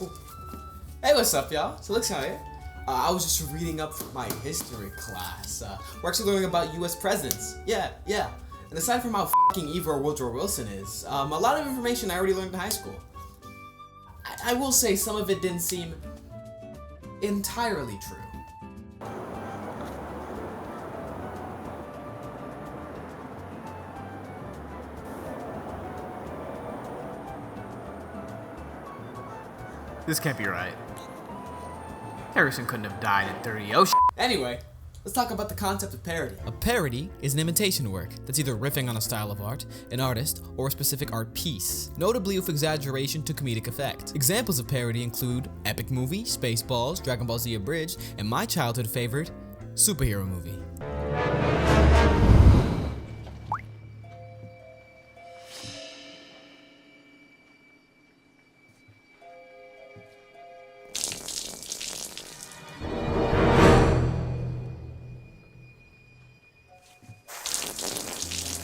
Hey, what's up, y'all? Chillixion here. I was just reading up for my history class. We're actually learning about U.S. presidents. Yeah. And aside from how fucking evil Woodrow Wilson is, a lot of information I already learned in high school. I will say some of it didn't seem entirely true. This can't be right. Harrison couldn't have died in 30. Oh, Anyway, let's talk about the concept of parody. A parody is an imitation work that's either riffing on a style of art, an artist, or a specific art piece, notably with exaggeration to comedic effect. Examples of parody include epic movie, Spaceballs, Dragon Ball Z Abridged, and my childhood favorite, superhero movie.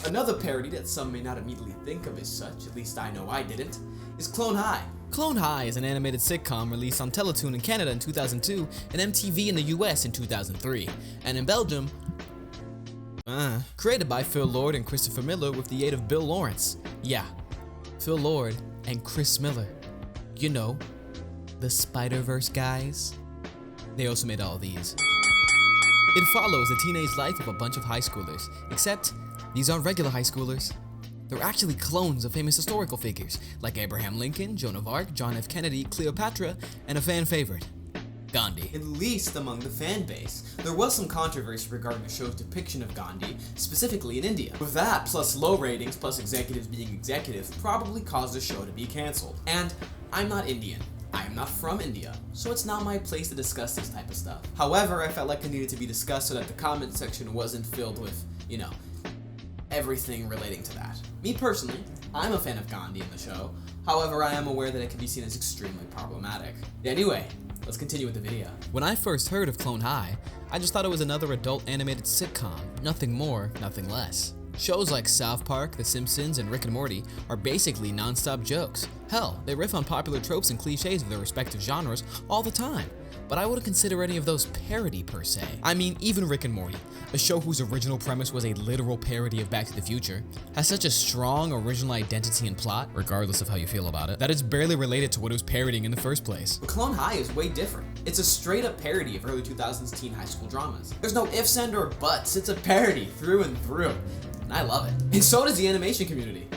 Another parody that some may not immediately think of as such, at least I know I didn't, is Clone High. Clone High is an animated sitcom released on Teletoon in Canada in 2002 and MTV in the US in 2003, and in Belgium, created by Phil Lord and Christopher Miller with the aid of Bill Lawrence. Yeah, Phil Lord and Chris Miller. You know, the Spider-Verse guys. They also made all of these. It follows the teenage life of a bunch of high schoolers, except these aren't regular high schoolers. They're actually clones of famous historical figures like Abraham Lincoln, Joan of Arc, John F. Kennedy, Cleopatra, and a fan favorite, Gandhi. At least among the fan base, there was some controversy regarding the show's depiction of Gandhi, specifically in India. With that, plus low ratings, plus executives being executives, probably caused the show to be cancelled. And I'm not Indian. I am not from India, so it's not my place to discuss this type of stuff. However, I felt like it needed to be discussed so that the comment section wasn't filled with, you know, everything relating to that. Me personally, I'm a fan of Gandhi in the show. However, I am aware that it can be seen as extremely problematic. Anyway, let's continue with the video. When I first heard of Clone High, I just thought it was another adult animated sitcom. Nothing more, nothing less. Shows like South Park, The Simpsons, and Rick and Morty are basically non-stop jokes. Hell, they riff on popular tropes and cliches of their respective genres all the time. But I wouldn't consider any of those parody per se. I mean, even Rick and Morty, a show whose original premise was a literal parody of Back to the Future, has such a strong original identity and plot, regardless of how you feel about it, that it's barely related to what it was parodying in the first place. But Clone High is way different. It's a straight up parody of early 2000s teen high school dramas. There's no ifs and or buts, it's a parody through and through. And I love it. And so does the animation community.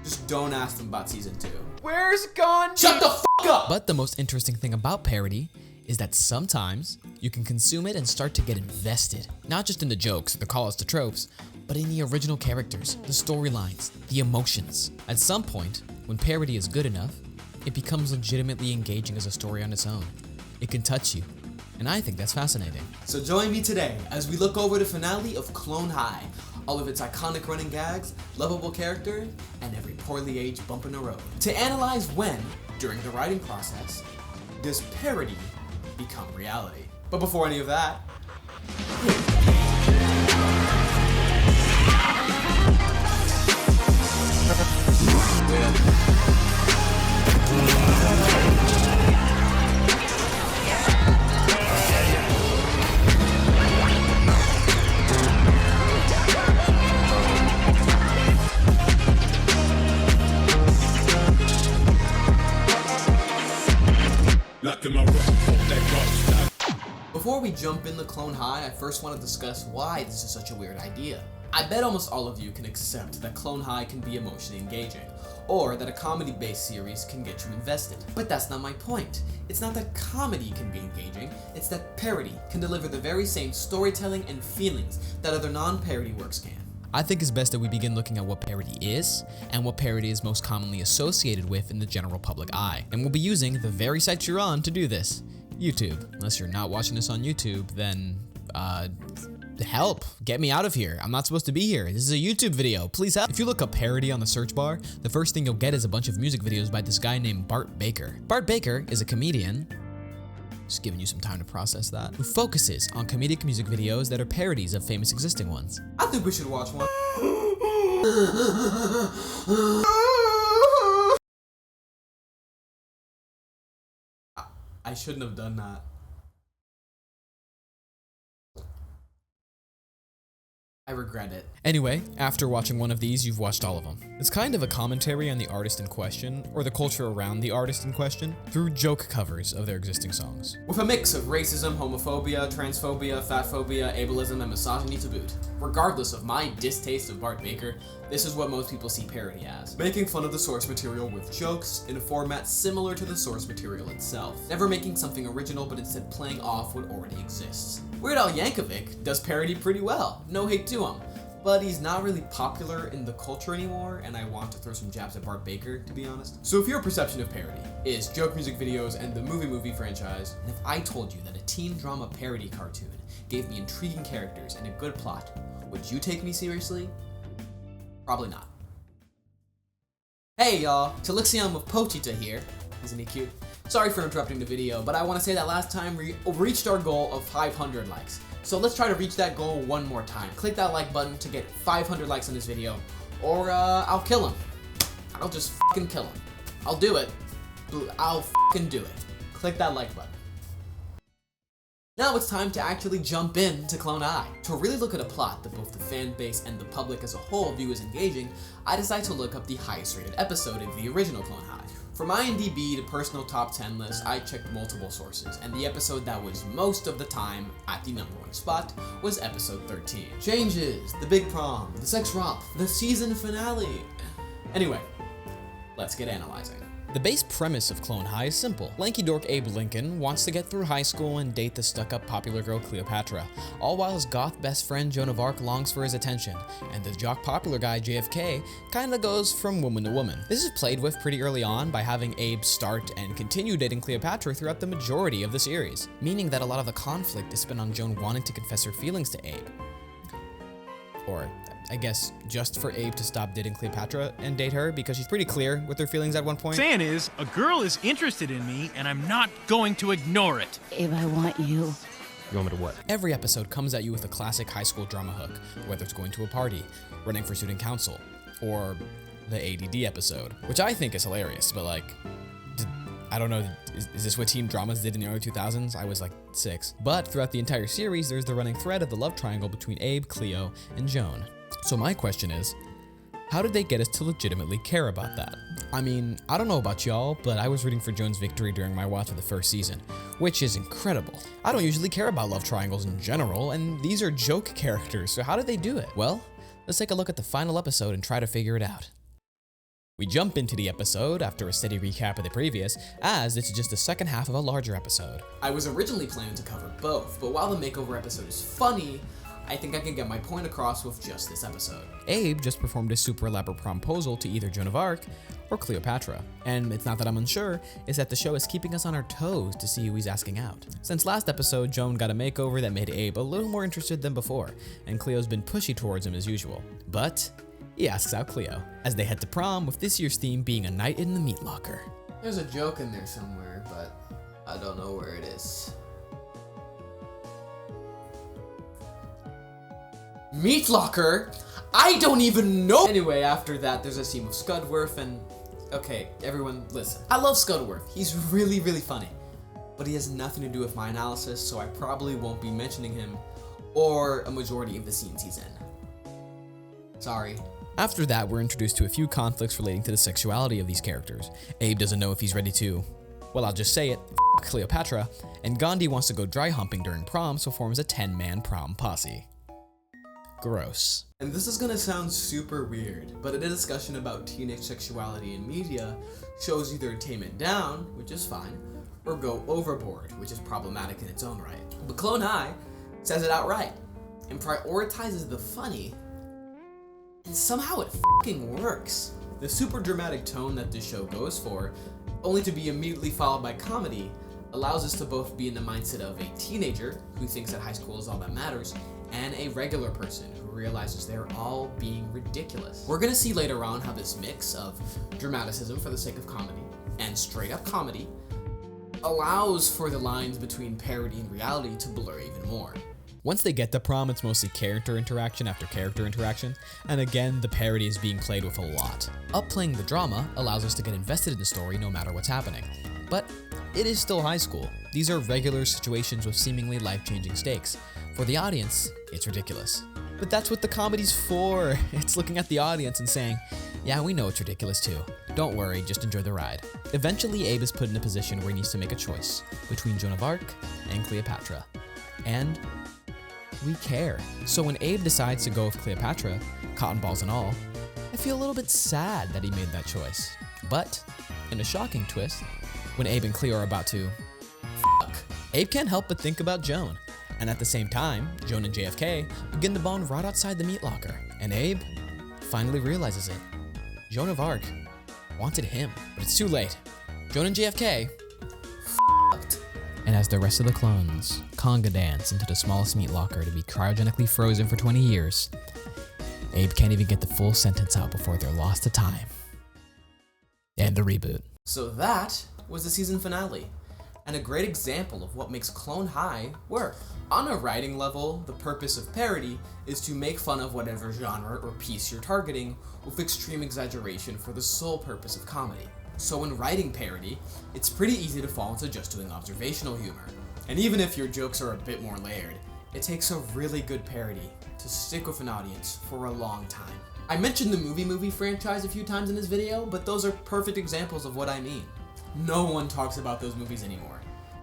Just don't ask them about season 2. where's Gandhi? Shut the fuck up! But the most interesting thing about parody is that sometimes you can consume it and start to get invested. Not just in the jokes, the calls to tropes, but in the original characters, the storylines, the emotions. At some point, when parody is good enough, it becomes legitimately engaging as a story on its own. It can touch you, and I think that's fascinating. So join me today as we look over the finale of Clone High, all of its iconic running gags, lovable characters, and every poorly aged bump in the road, to analyze when, during the writing process, does parody become reality. But before any of that, before we jump into Clone High, I first want to discuss why this is such a weird idea. I bet almost all of you can accept that Clone High can be emotionally engaging, or that a comedy-based series can get you invested. But that's not my point. It's not that comedy can be engaging, it's that parody can deliver the very same storytelling and feelings that other non-parody works can. I think it's best that we begin looking at what parody is, and what parody is most commonly associated with in the general public eye. And we'll be using the very site you're on to do this. YouTube. Unless you're not watching this on YouTube, then, help. Get me out of here. I'm not supposed to be here. This is a YouTube video. Please help. If you look up parody on the search bar, the first thing you'll get is a bunch of music videos by this guy named Bart Baker. Bart Baker is a comedian, just giving you some time to process that, who focuses on comedic music videos that are parodies of famous existing ones. I think we should watch one. I shouldn't have done that. I regret it. Anyway, after watching one of these, you've watched all of them. It's kind of a commentary on the artist in question, or the culture around the artist in question, through joke covers of their existing songs. With a mix of racism, homophobia, transphobia, fatphobia, ableism, and misogyny to boot. Regardless of my distaste of Bart Baker, this is what most people see parody as. Making fun of the source material with jokes in a format similar to the source material itself. Never making something original, but instead playing off what already exists. Weird Al Yankovic does parody pretty well, no hate to him, but he's not really popular in the culture anymore, and I want to throw some jabs at Bart Baker, to be honest. So if your perception of parody is joke music videos and the movie franchise, and if I told you that a teen drama parody cartoon gave me intriguing characters and a good plot, would you take me seriously? Probably not. Hey y'all, Chillixion with Pochita here. Isn't he cute? Sorry for interrupting the video, but I want to say that last time we reached our goal of 500 likes. So let's try to reach that goal one more time. Click that like button to get 500 likes on this video, or I'll kill him. I'll just fucking kill him. I'll do it. I'll fucking do it. Click that like button. Now it's time to actually jump into Clone High. To really look at a plot that both the fan base and the public as a whole view as engaging, I decided to look up the highest rated episode of the original Clone High. From IMDb to personal top 10 list, I checked multiple sources, and the episode that was most of the time at the #1 spot was episode 13. Changes, the big prom, the sex romp, the season finale. Anyway, let's get analyzing. The base premise of Clone High is simple. Lanky dork Abe Lincoln wants to get through high school and date the stuck-up popular girl Cleopatra, all while his goth best friend Joan of Arc longs for his attention, and the jock popular guy JFK kinda goes from woman to woman. This is played with pretty early on by having Abe start and continue dating Cleopatra throughout the majority of the series, meaning that a lot of the conflict is spent on Joan wanting to confess her feelings to Abe. Or, I guess, just for Abe to stop dating Cleopatra and date her because she's pretty clear with her feelings at one point. Saying is, a girl is interested in me and I'm not going to ignore it. Abe, I want you. You want me to what? Every episode comes at you with a classic high school drama hook, whether it's going to a party, running for student council, or the ADD episode, which I think is hilarious, but like, I don't know, is this what teen dramas did in the early 2000s? I was like 6. But throughout the entire series, there's the running thread of the love triangle between Abe, Cleo, and Joan. So my question is, how did they get us to legitimately care about that? I mean, I don't know about y'all, but I was rooting for Joan's victory during my watch of the first season, which is incredible. I don't usually care about love triangles in general, and these are joke characters, so how did they do it? Well, let's take a look at the final episode and try to figure it out. We jump into the episode after a steady recap of the previous, as this is just the second half of a larger episode. I was originally planning to cover both, but while the makeover episode is funny, I think I can get my point across with just this episode. Abe just performed a super elaborate promposal to either Joan of Arc or Cleopatra. And it's not that I'm unsure, it's that the show is keeping us on our toes to see who he's asking out. Since last episode, Joan got a makeover that made Abe a little more interested than before, and Cleo's been pushy towards him as usual. But he asks out Cleo, as they head to prom with this year's theme being a night in the meat locker. There's a joke in there somewhere, but I don't know where it is. Meat locker? I don't even know! Anyway, after that, there's a scene with Scudworth and... Okay, everyone, listen. I love Scudworth. He's really, really funny. But he has nothing to do with my analysis, so I probably won't be mentioning him or a majority of the scenes he's in. Sorry. After that, we're introduced to a few conflicts relating to the sexuality of these characters. Abe doesn't know if he's ready to, well, I'll just say it, Cleopatra, and Gandhi wants to go dry humping during prom, so forms a 10-man prom posse. Gross. And this is gonna sound super weird, but in a discussion about teenage sexuality in media, shows either tame it down, which is fine, or go overboard, which is problematic in its own right. But Clone High says it outright, and prioritizes the funny, and somehow it fucking works. The super dramatic tone that this show goes for, only to be immediately followed by comedy, allows us to both be in the mindset of a teenager who thinks that high school is all that matters, and a regular person who realizes they're all being ridiculous. We're gonna see later on how this mix of dramaticism for the sake of comedy and straight up comedy allows for the lines between parody and reality to blur even more. Once they get to prom, it's mostly character interaction after character interaction, and again, the parody is being played with a lot. Upplaying the drama allows us to get invested in the story no matter what's happening. But it is still high school. These are regular situations with seemingly life-changing stakes. For the audience, it's ridiculous. But that's what the comedy's for. It's looking at the audience and saying, yeah, we know it's ridiculous too. Don't worry, just enjoy the ride. Eventually, Abe is put in a position where he needs to make a choice between Joan of Arc and Cleopatra. And we care. So when Abe decides to go with Cleopatra, cotton balls and all, I feel a little bit sad that he made that choice. But, in a shocking twist, when Abe and Cleo are about to fuck, Abe can't help but think about Joan. And at the same time, Joan and JFK begin to bond right outside the meat locker. And Abe finally realizes it. Joan of Arc wanted him, but it's too late. Joan and JFK fucked. And as the rest of the clones conga dance into the smallest meat locker to be cryogenically frozen for 20 years, Abe can't even get the full sentence out before they're lost to time. And the reboot. So that was the season finale, and a great example of what makes Clone High work. On a writing level, the purpose of parody is to make fun of whatever genre or piece you're targeting with extreme exaggeration for the sole purpose of comedy. So when writing parody, it's pretty easy to fall into just doing observational humor. And even if your jokes are a bit more layered, it takes a really good parody to stick with an audience for a long time. I mentioned the movie franchise a few times in this video, but those are perfect examples of what I mean. No one talks about those movies anymore.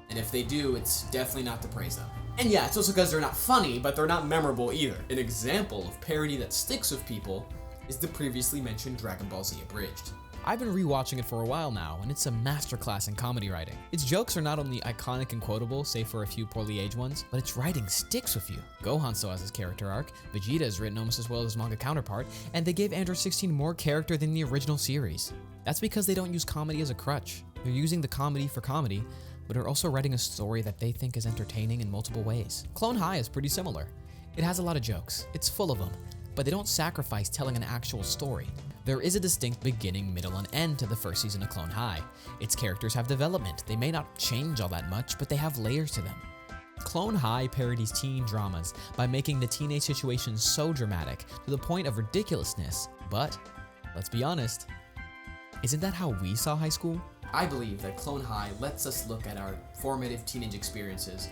And if they do, it's definitely not to praise them. And yeah, it's also because they're not funny, but they're not memorable either. An example of parody that sticks with people is the previously mentioned Dragon Ball Z Abridged. I've been rewatching it for a while now, and it's a masterclass in comedy writing. Its jokes are not only iconic and quotable, save for a few poorly aged ones, but its writing sticks with you. Gohan still has his character arc, Vegeta is written almost as well as his manga counterpart, and they gave Android 16 more character than the original series. That's because they don't use comedy as a crutch. They're using the comedy for comedy, but are also writing a story that they think is entertaining in multiple ways. Clone High is pretty similar. It has a lot of jokes, it's full of them, but they don't sacrifice telling an actual story. There is a distinct beginning, middle, and end to the first season of Clone High. Its characters have development. They may not change all that much, but they have layers to them. Clone High parodies teen dramas by making the teenage situations so dramatic to the point of ridiculousness. But, let's be honest, isn't that how we saw high school? I believe that Clone High lets us look at our formative teenage experiences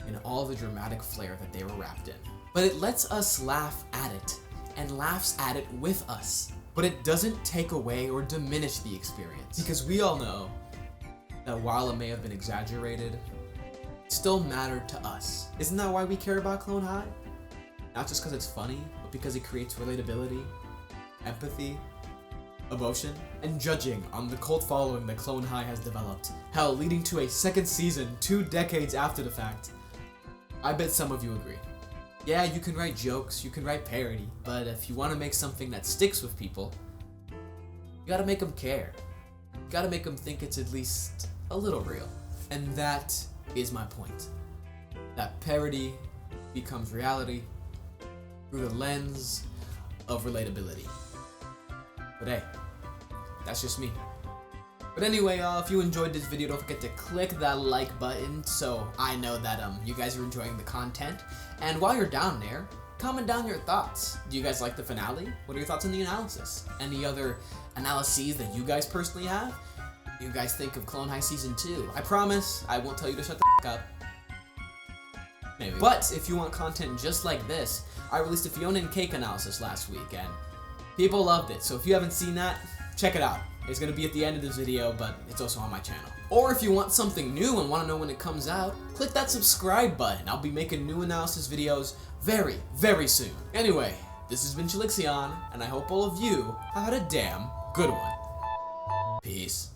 in all the dramatic flair that they were wrapped in. But it lets us laugh at it, and laughs at it with us. But it doesn't take away or diminish the experience. Because we all know that while it may have been exaggerated, it still mattered to us. Isn't that why we care about Clone High? Not just because it's funny, but because it creates relatability, empathy, emotion, and judging on the cult following that Clone High has developed. Hell, leading to a second season 2 decades after the fact. I bet some of you agree. Yeah, you can write jokes, you can write parody, but if you want to make something that sticks with people, you gotta make them care. You gotta make them think it's at least a little real. And that is my point. That parody becomes reality through the lens of relatability. But hey, that's just me. But anyway, if you enjoyed this video, don't forget to click that like button so I know that you guys are enjoying the content. And while you're down there, comment down your thoughts. Do you guys like the finale? What are your thoughts on the analysis? Any other analyses that you guys personally have? What do you guys think of Clone High Season 2? I promise I won't tell you to shut the f up. Maybe. But if you want content just like this, I released a Fiona and Cake analysis last week and people loved it. So if you haven't seen that, check it out. It's going to be at the end of this video, but it's also on my channel. Or if you want something new and want to know when it comes out, click that subscribe button. I'll be making new analysis videos very, very soon. Anyway, this has been Chillixion, and I hope all of you have had a damn good one. Peace.